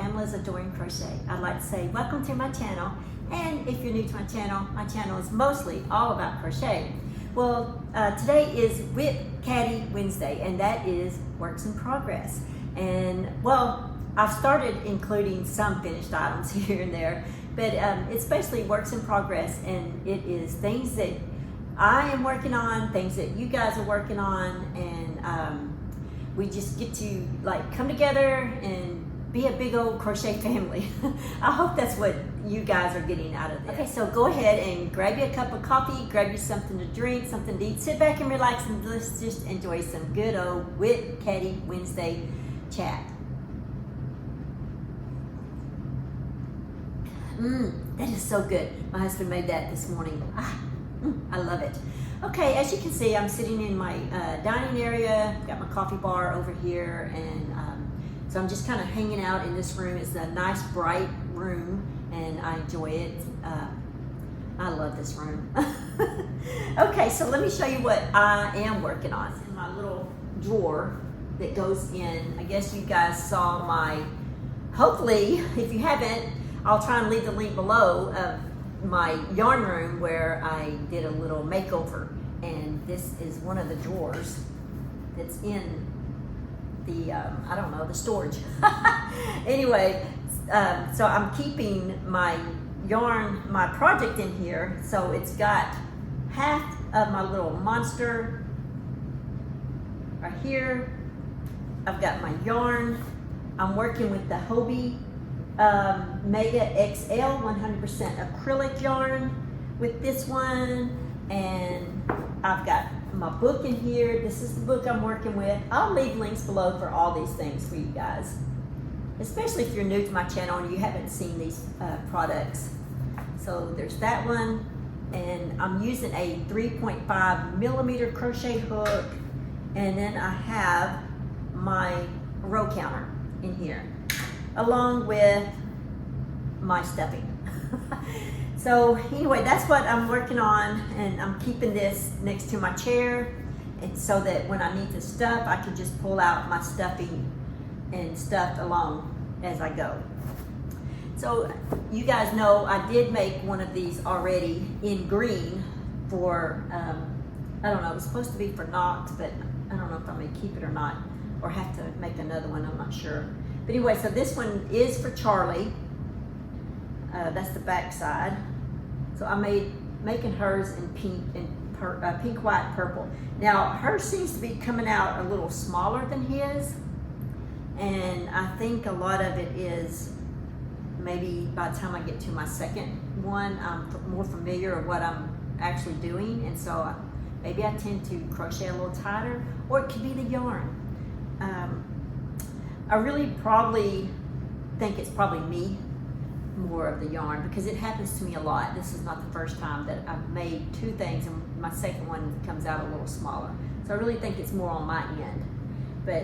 Pamela's Adoring Crochet. I'd like to say welcome to my channel, and if you're new to my channel is mostly all about crochet. Well, today is WIP Caddy Wednesday, and that is works in progress. And well, I've started including some finished items here and there, but it's basically works in progress, and it is things that I am working on, things that you guys are working on, and we just get to like come together and be a big old crochet family. I hope that's what you guys are getting out of this. Okay, so go ahead and grab you a cup of coffee, grab you something to drink, something to eat, sit back and relax, and let's just enjoy some good old WIP Caddy Wednesday chat. That is so good. My husband made that this morning. I love it. Okay, as you can see, I'm sitting in my dining area, got my coffee bar over here, and so I'm just kind of hanging out in this room. It's a nice, bright room, and I enjoy it. I love this room. Okay, so let me show you what I am working on. It's in my little drawer that goes in. I guess you guys saw my, hopefully, if you haven't, I'll try and leave the link below of my yarn room where I did a little makeover, and this is one of the drawers that's in the I don't know, the storage. Anyway, so I'm keeping my yarn, my project in here, so it's got half of my little monster right here. I've got my yarn. I'm working with the Hobie Mega XL 100% acrylic yarn with this one, and I've got my book in here. This is the book I'm working with. I'll leave links below for all these things for you guys, especially if you're new to my channel and you haven't seen these products. So there's that one, and I'm using a 3.5 millimeter crochet hook, and then I have my row counter in here along with my stuffing. So anyway, that's what I'm working on, and I'm keeping this next to my chair, and so that when I need to stuff, I can just pull out my stuffing and stuff along as I go. So you guys know I did make one of these already in green for, I don't know, it was supposed to be for Knox, but I don't know if I'm gonna keep it or not, or have to make another one, I'm not sure. But anyway, so this one is for Charlie. That's the back side. So I making hers in pink and pink, white, purple. Now hers seems to be coming out a little smaller than his, and I think a lot of it is maybe by the time I get to my second one, I'm more familiar with what I'm actually doing, and so maybe I tend to crochet a little tighter, or it could be the yarn. I really probably think it's probably me more of the yarn, because it happens to me a lot. This is not the first time that I've made two things and my second one comes out a little smaller. So I really think it's more on my end. But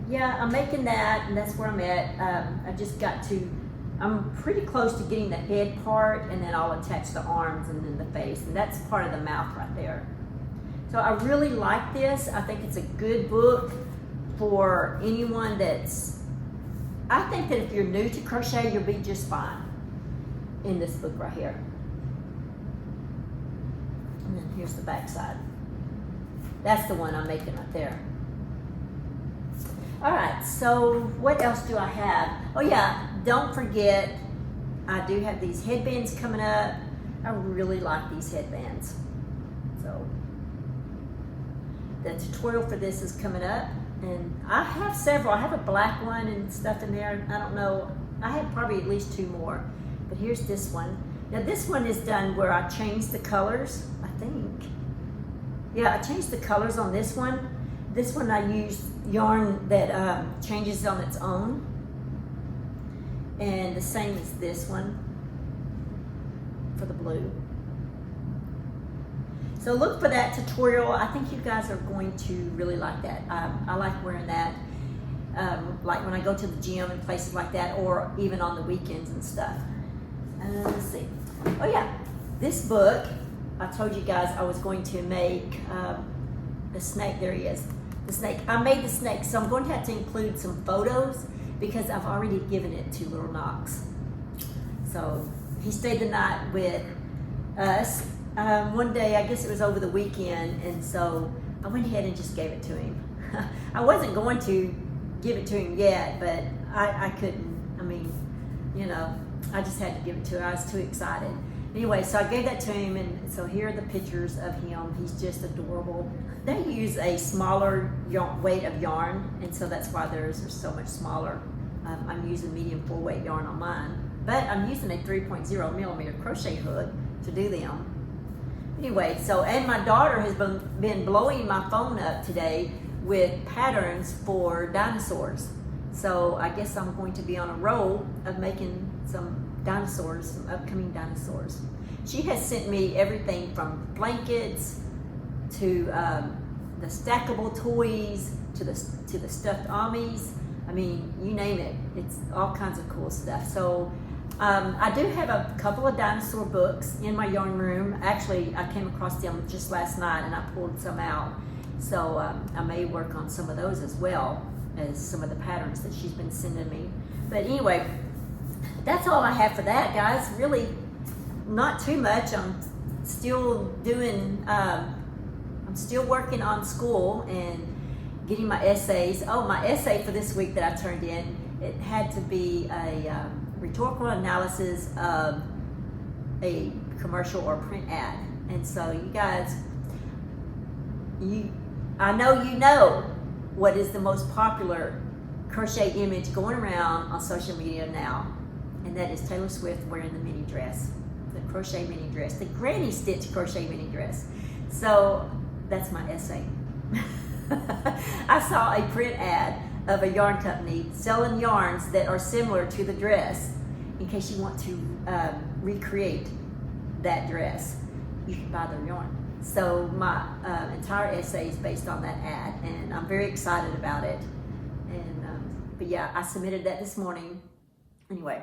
yeah, I'm making that, and that's where I'm at. I just got to, I'm pretty close to getting the head part, and then I'll attach the arms and then the face, and that's part of the mouth right there. So I really like this. I think it's a good book for anyone that's, I think that if you're new to crochet, you'll be just fine in this book right here. And then here's the back side. That's the one I'm making right there. All right, so what else do I have? Oh yeah, don't forget, I do have these headbands coming up. I really like these headbands. So the tutorial for this is coming up. And I have several. I have a black one and stuff in there. I don't know. I have probably at least two more. But here's this one. Now this one is done where I changed the colors, I think. Yeah, I changed the colors on this one. This one I used yarn that changes on its own. And the same as this one for the blue. So look for that tutorial. I think you guys are going to really like that. I like wearing that, like when I go to the gym and places like that, or even on the weekends and stuff. Let's see. Oh yeah, this book, I told you guys I was going to make the snake. There he is, the snake. I made the snake, so I'm going to have to include some photos because I've already given it to little Knox. So he stayed the night with us one day. I guess it was over the weekend, and so I went ahead and just gave it to him. I wasn't going to give it to him yet, but I couldn't. I mean, you know, I just had to give it to him. I was too excited. Anyway, so I gave that to him, and so here are the pictures of him. He's just adorable. They use a smaller weight of yarn, and so that's why theirs are so much smaller. I'm using medium full weight yarn on mine, but I'm using a 3.0 millimeter crochet hook to do them. Anyway, so, and my daughter has been blowing my phone up today with patterns for dinosaurs. So I guess I'm going to be on a roll of making some dinosaurs, some upcoming dinosaurs. She has sent me everything from blankets to the stackable toys to the stuffed Amis. I mean, you name it. It's all kinds of cool stuff. So I do have a couple of dinosaur books in my yarn room. Actually, I came across them just last night and I pulled some out. So I may work on some of those as well as some of the patterns that she's been sending me. But anyway, that's all I have for that, guys. Really not too much. I'm still doing, I'm still working on school and getting my essays. Oh, my essay for this week that I turned in, it had to be a rhetorical analysis of a commercial or print ad. And so you guys, I know you know what is the most popular crochet image going around on social media now, and that is Taylor Swift wearing the mini dress, the crochet mini dress, the granny stitch crochet mini dress. So that's my essay. I saw a print ad of a yarn company selling yarns that are similar to the dress. In case you want to recreate that dress, you can buy their yarn. So my entire essay is based on that ad, and I'm very excited about it. And but yeah, I submitted that this morning. Anyway,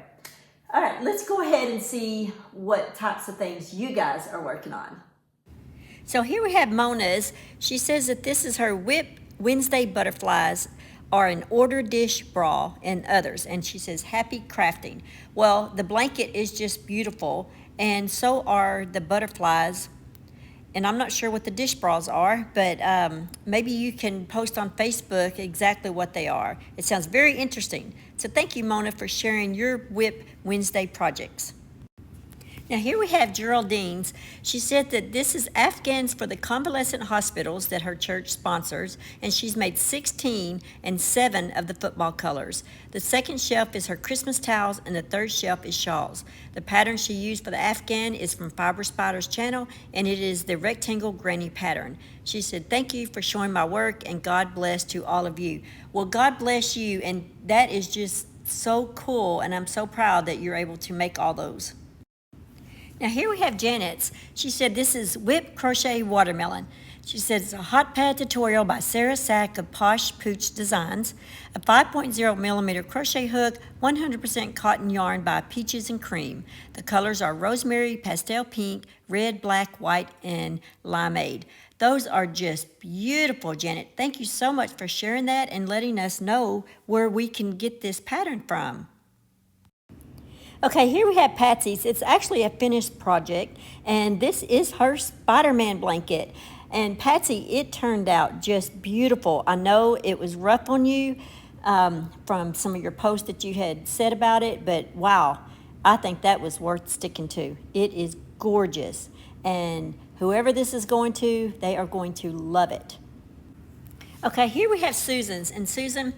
all right, let's go ahead and see what types of things you guys are working on. So here we have Mona's. She says that this is her WIP Wednesday butterflies are an order dish bra and others. And she says, happy crafting. Well, the blanket is just beautiful, and so are the butterflies. And I'm not sure what the dish bras are, but maybe you can post on Facebook exactly what they are. It sounds very interesting. So thank you, Mona, for sharing your WIP Wednesday projects. Now here we have Geraldine's. She said that this is Afghans for the convalescent hospitals that her church sponsors, and she's made 16 and 7 of the football colors. The second shelf is her Christmas towels, and the third shelf is shawls. The pattern she used for the Afghan is from Fiber Spider's channel, and it is the rectangle granny pattern. She said, thank you for showing my work, and God bless to all of you. Well, God bless you, and that is just so cool, and I'm so proud that you're able to make all those. Now here we have Janet's. She said this is WIP Crochet Watermelon. She said it's a hot pad tutorial by Sarah Sack of Posh Pooch Designs, a 5.0 millimeter crochet hook, 100% cotton yarn by Peaches and Cream. The colors are rosemary, pastel pink, red, black, white, and limeade. Those are just beautiful, Janet. Thank you so much for sharing that and letting us know where we can get this pattern from. Okay, here we have Patsy's. It's actually a finished project, and this is her Spider-Man blanket. And Patsy, it turned out just beautiful. I know it was rough on you from some of your posts that you had said about it, but wow, I think that was worth sticking to. It is gorgeous, and whoever this is going to, they are going to love it. Okay, here we have Susan's, and Susan,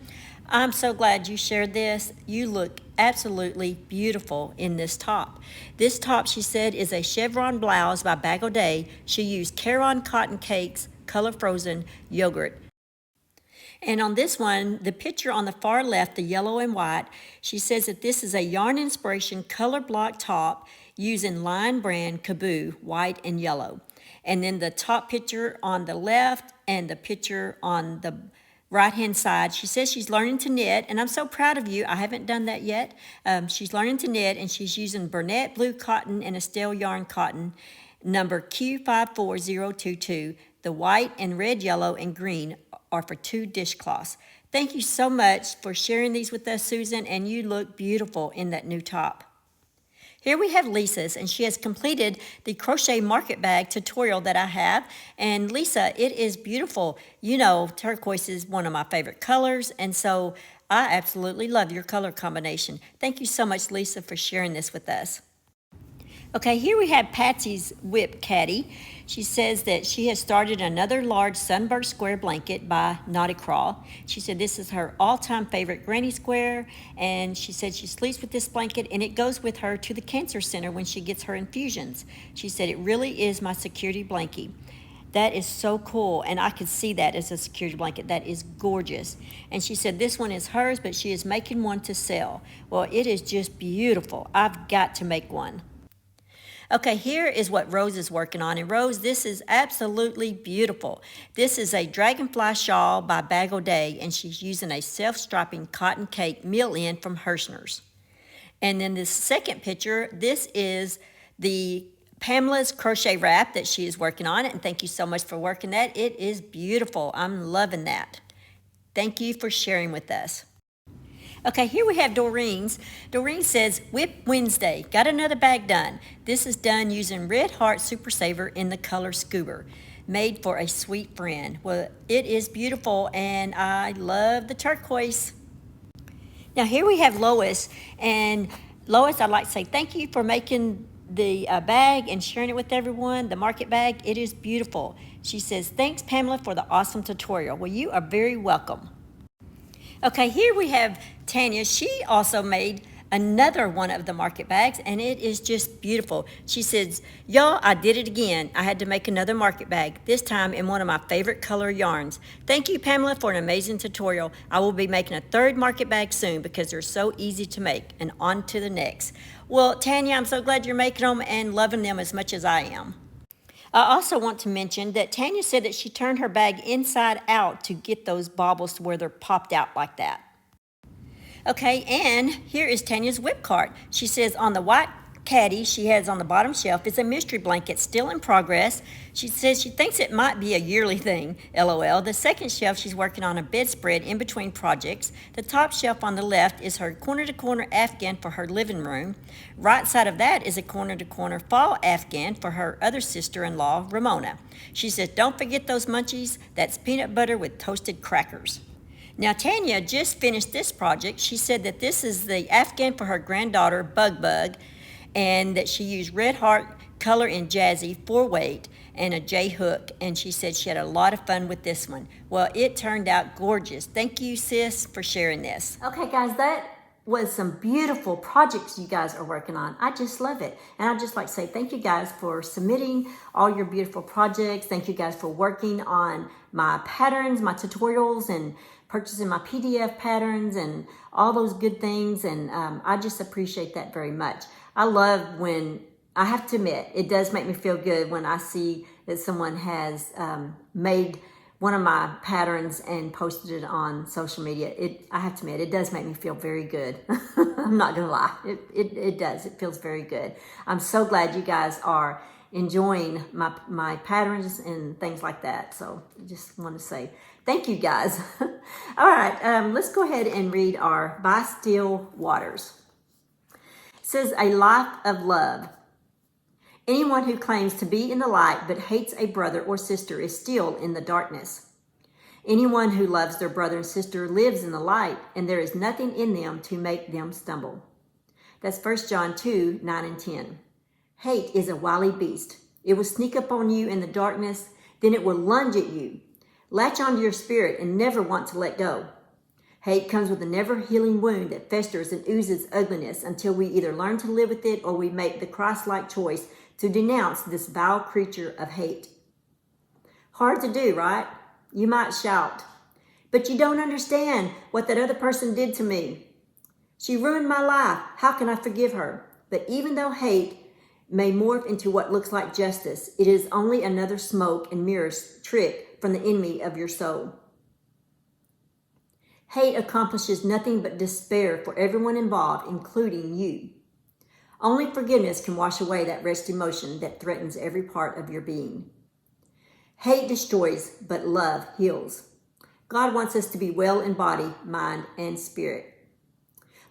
I'm so glad you shared this. You look absolutely beautiful in this top. This top, she said, is a chevron blouse by Bag O' Day. She used Caron cotton cakes, color frozen yogurt. And on this one, the picture on the far left, the yellow and white, she says that this is a Yarn Inspiration color block top using Line brand Kaboo, white and yellow. And then the top picture on the left and the picture on the right-hand side, she says she's learning to knit, and I'm so proud of you. I haven't done that yet. She's learning to knit, and she's using Burnett blue cotton and Estelle yarn cotton, number Q54022. The white and red, yellow, and green are for 2 dishcloths. Thank you so much for sharing these with us, Susan, and you look beautiful in that new top. Here we have Lisa's, and she has completed the crochet market bag tutorial that I have. And Lisa, it is beautiful. You know, turquoise is one of my favorite colors, and so I absolutely love your color combination. Thank you so much, Lisa, for sharing this with us. Okay, here we have Patsy's WIP Caddy. She says that she has started another large sunburst square blanket by Naughty Crawl. She said this is her all-time favorite granny square, and she said she sleeps with this blanket and it goes with her to the cancer center when she gets her infusions. She said it really is my security blankie. That is so cool, and I could see that as a security blanket. That is gorgeous. And she said this one is hers, but she is making one to sell. Well, it is just beautiful. I've got to make one. Okay, here is what Rose is working on. And Rose, this is absolutely beautiful. This is a dragonfly shawl by Bag O' Day, and she's using a self-striping cotton cake mill-in from Hirschner's. And then this second picture, this is the Pamela's crochet wrap that she is working on. And thank you so much for working that. It is beautiful. I'm loving that. Thank you for sharing with us. Okay, here we have Doreen's. Doreen says, WIP Wednesday, got another bag done. This is done using Red Heart Super Saver in the color Scuba, made for a sweet friend. Well, it is beautiful, and I love the turquoise. Now here we have Lois, and Lois, I'd like to say thank you for making the bag and sharing it with everyone, the market bag. It is beautiful. She says, thanks, Pamela, for the awesome tutorial. Well, you are very welcome. Okay, here we have Tanya. She also made another one of the market bags, and it is just beautiful. She says, y'all, I did it again. I had to make another market bag, this time in one of my favorite color yarns. Thank you, Pamela, for an amazing tutorial. I will be making a third market bag soon because they're so easy to make, and on to the next. Well, Tanya, I'm so glad you're making them and loving them as much as I am. I also want to mention that Tanya said that she turned her bag inside out to get those baubles to where they're popped out like that. Okay, and here is Tanya's WIP cart. She says on the white caddy she has on the bottom shelf is a mystery blanket still in progress. She says she thinks it might be a yearly thing, LOL. The second shelf she's working on a bedspread in between projects. The top shelf on the left is her corner-to-corner Afghan for her living room. Right side of that is a corner-to-corner fall Afghan for her other sister-in-law, Ramona. She says, don't forget those munchies. That's peanut butter with toasted crackers. Now, Tanya just finished this project. She said that this is the Afghan for her granddaughter, Bug, and that she used Red Heart color in Jazzy 4-weight and a J hook, and she said she had a lot of fun with this one. Well, it turned out gorgeous. Thank you, sis, for sharing this. Okay, guys, that was some beautiful projects you guys are working on. I just love it. And I'd just like to say thank you guys for submitting all your beautiful projects. Thank you guys for working on my patterns, my tutorials, and purchasing my PDF patterns and all those good things. And I just appreciate that very much. I love when, I have to admit, it does make me feel good when I see that someone has made one of my patterns and posted it on social media. I have to admit, it does make me feel very good. I'm not gonna lie, it does, it feels very good. I'm so glad you guys are enjoying my patterns and things like that. So I just want to say thank you guys. All right, let's go ahead and read our By Still Waters. It says, a life of love. Anyone who claims to be in the light but hates a brother or sister is still in the darkness. Anyone who loves their brother and sister lives in the light, and there is nothing in them to make them stumble. That's 1 John 2, 9 and 10. Hate is a wily beast. It will sneak up on you in the darkness, then it will lunge at you. Latch onto your spirit and never want to let go. Hate comes with a never-healing wound that festers and oozes ugliness until we either learn to live with it or we make the Christ-like choice to denounce this vile creature of hate. Hard to do, right? You might shout, but you don't understand what that other person did to me. She ruined my life. How can I forgive her? But even though hate may morph into what looks like justice, it is only another smoke and mirrors trick from the enemy of your soul. Hate accomplishes nothing but despair for everyone involved, including you. Only forgiveness can wash away that wretched emotion that threatens every part of your being. Hate destroys, but love heals. God wants us to be well in body, mind, and spirit.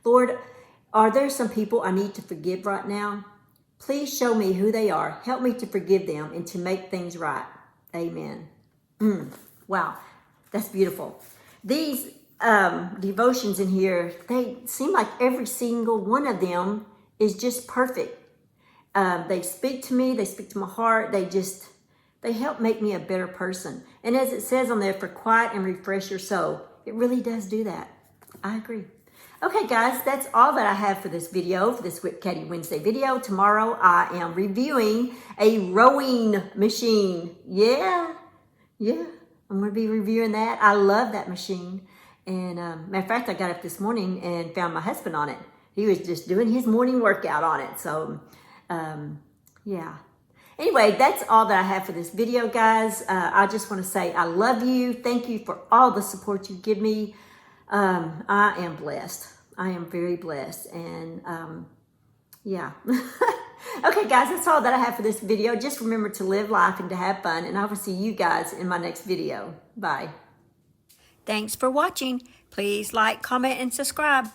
Lord, are there some people I need to forgive right now? Please show me who they are. Help me to forgive them and to make things right. Amen. Wow, that's beautiful. These devotions in here, they seem like every single one of them is just perfect. They speak to me, they speak to my heart, they help make me a better person. And as it says on there, for quiet and refresh your soul, it really does do that. I agree. Okay guys, that's all that I have for this video, for this WIP Caddy Wednesday video. Tomorrow I am reviewing a rowing machine. Yeah, I'm going to be reviewing that. I love that machine. And matter of fact, I got up this morning and found my husband on it. He was just doing his morning workout on it. So, yeah. Anyway, that's all that I have for this video, guys. I just want to say I love you. Thank you for all the support you give me. I am blessed. I am very blessed. And, yeah. Okay, guys, that's all that I have for this video. Just remember to live life and to have fun. And I will see you guys in my next video. Bye. Thanks for watching. Please like, comment, and subscribe.